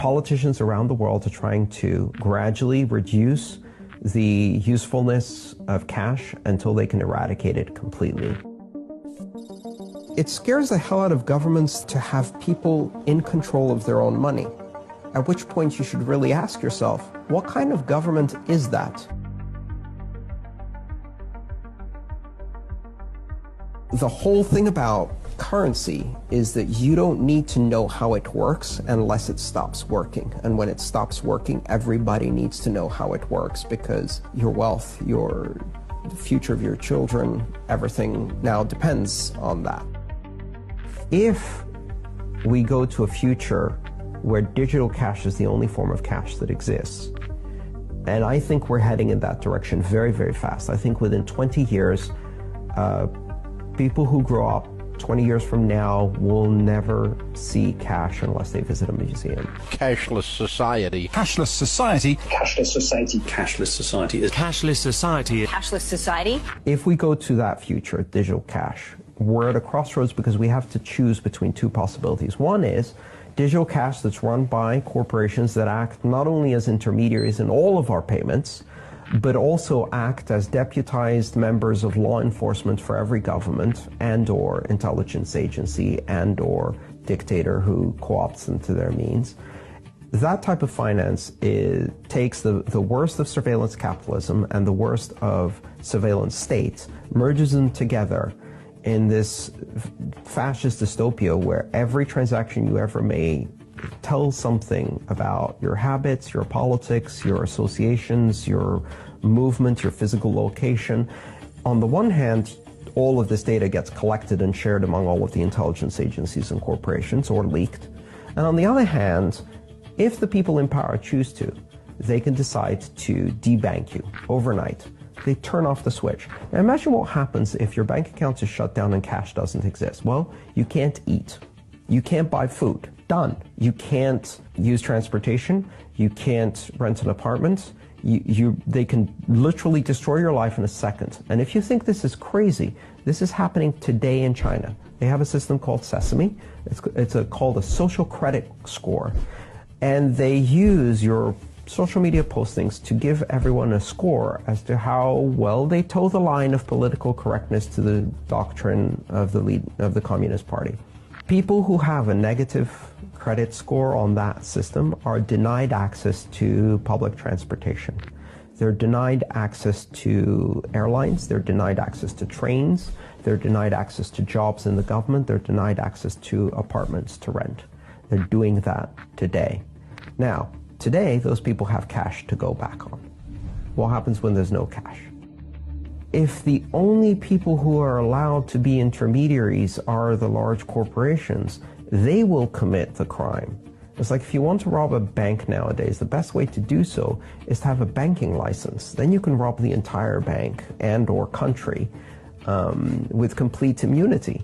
politicians around the world are trying to gradually reduce the usefulness of cash until they can eradicate it completely. It scares the hell out of governments to have people in control of their own money, at which point you should really ask yourself, what kind of government is that? The whole thing about currency is that you don't need to know how it works unless it stops working. And when it stops working, everybody needs to know how it works, because your wealth, the future of your children, everything now depends on that. If we go to a future where digital cash is the only form of cash that exists, and I think we're heading in that direction very, very fast. I think within 20 years, people who grow up 20 years from now will never see cash unless they visit a museum. Cashless society. Cashless society. Cashless society. Cashless society. Cashless society. Cashless society. If we go to that future, digital cash, we're at a crossroads because we have to choose between two possibilities. One is digital cash that's run by corporations that act not only as intermediaries in all of our payments, but also act as deputized members of law enforcement for every government and or intelligence agency and or dictator who co-opts into their means. That type of finance takes the worst of surveillance capitalism and the worst of surveillance states, merges them together in this fascist dystopia where every transaction you ever made tells something about your habits, your politics, your associations, your movement, your physical location. On the one hand, all of this data gets collected and shared among all of the intelligence agencies and corporations, or leaked. And on the other hand, if the people in power choose to, they can decide to debank you overnight. They turn off the switch. Now imagine what happens if your bank account is shut down and cash doesn't exist. Well, you can't eat. You can't buy food. Done. You can't use transportation. You can't rent an apartment. They can literally destroy your life in a second. And if you think this is crazy, this is happening today in China. They have a system called Sesame. It's called a social credit score. And they use your social media postings to give everyone a score as to how well they toe the line of political correctness to the doctrine of the Communist Party. People who have a negative credit score on that system are denied access to public transportation. They're denied access to airlines, they're denied access to trains, they're denied access to jobs in the government, they're denied access to apartments to rent. They're doing that today. Now, today, those people have cash to go back on. What happens when there's no cash? If the only people who are allowed to be intermediaries are the large corporations, they will commit the crime. It's like if you want to rob a bank nowadays, the best way to do so is to have a banking license. Then you can rob the entire bank and or country with complete immunity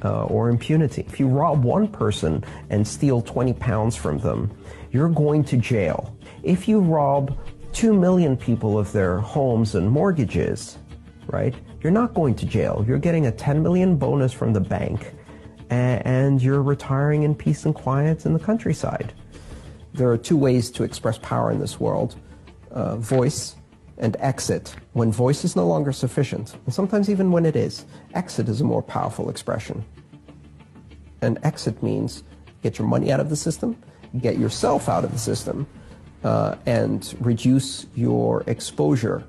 or impunity. If you rob one person and steal 20 pounds from them, you're going to jail. If you rob 2 million people of their homes and mortgages, right, you're not going to jail. You're getting a 10 million bonus from the bank, and you're retiring in peace and quiet in the countryside. There are two ways to express power in this world, voice and exit. When voice is no longer sufficient, and sometimes even when it is, exit is a more powerful expression. And exit means get your money out of the system, get yourself out of the system, and reduce your exposure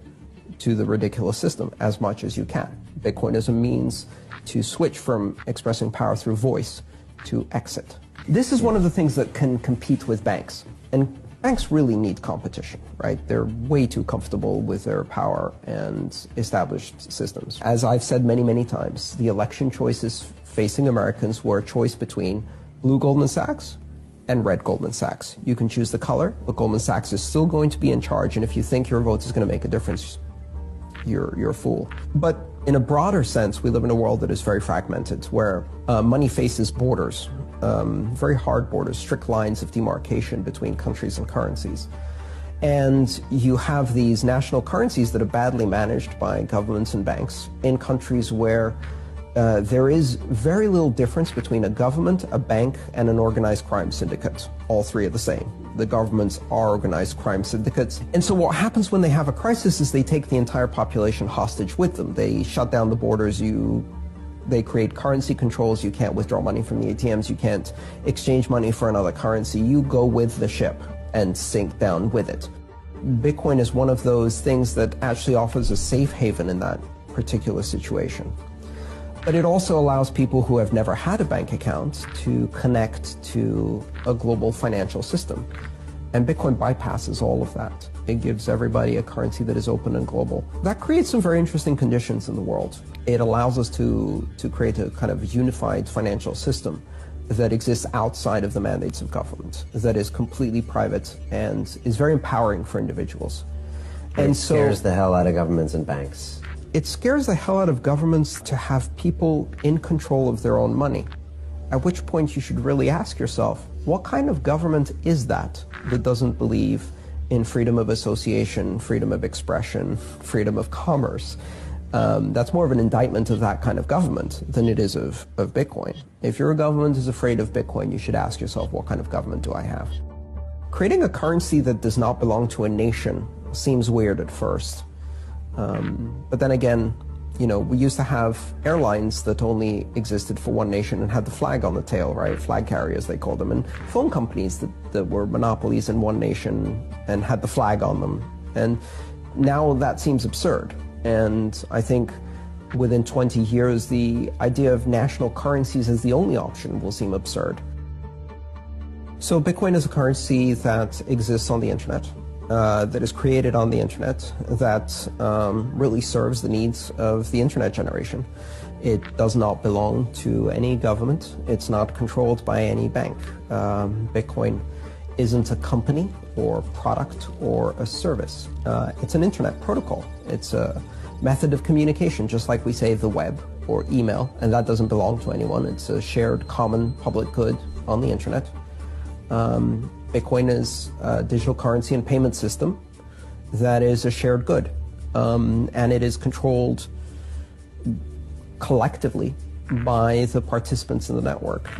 to the ridiculous system as much as you can. Bitcoin is a means to switch from expressing power through voice to exit. This is one of the things that can compete with banks. And banks really need competition, right? They're way too comfortable with their power and established systems. As I've said many, many times, the election choices facing Americans were a choice between blue Goldman Sachs and red Goldman Sachs. You can choose the color, but Goldman Sachs is still going to be in charge, and if you think your vote is going to make a difference, you're a fool. But in a broader sense, we live in a world that is very fragmented, where money faces borders, very hard borders, strict lines of demarcation between countries and currencies. And you have these national currencies that are badly managed by governments and banks in countries where there is very little difference between a government, a bank, and an organized crime syndicate. All three are the same. the governments are organized crime syndicates. And so what happens when they have a crisis is they take the entire population hostage with them. They shut down the borders. They create currency controls. You can't withdraw money from the ATMs. You can't exchange money for another currency. You go with the ship and sink down with it. Bitcoin is one of those things that actually offers a safe haven in that particular situation. But it also allows people who have never had a bank account to connect to a global financial system. And Bitcoin bypasses all of that. It gives everybody a currency that is open and global. That creates some very interesting conditions in the world. It allows us to create a kind of unified financial system that exists outside of the mandates of government, that is completely private and is very empowering for individuals. And so it scares the hell out of governments and banks. It scares the hell out of governments to have people in control of their own money, at which point you should really ask yourself, what kind of government is that doesn't believe in freedom of association, freedom of expression, freedom of commerce? That's more of an indictment of that kind of government than it is of Bitcoin. If your government is afraid of Bitcoin, you should ask yourself, what kind of government do I have? Creating a currency that does not belong to a nation seems weird at first. But then again, we used to have airlines that only existed for one nation and had the flag on the tail, right? Flag carriers, they called them, and phone companies that were monopolies in one nation and had the flag on them. And now that seems absurd. And I think within 20 years, the idea of national currencies as the only option will seem absurd. So Bitcoin is a currency that exists on the internet. That is created on the internet, that really serves the needs of the internet generation. It does not belong to any government. It's not controlled by any bank. Bitcoin isn't a company or product or a service. It's an internet protocol. It's a method of communication, just like we say the web or email, and that doesn't belong to anyone. It's a shared common public good on the internet. Bitcoin is a digital currency and payment system that is a shared good, and it is controlled collectively by the participants in the network.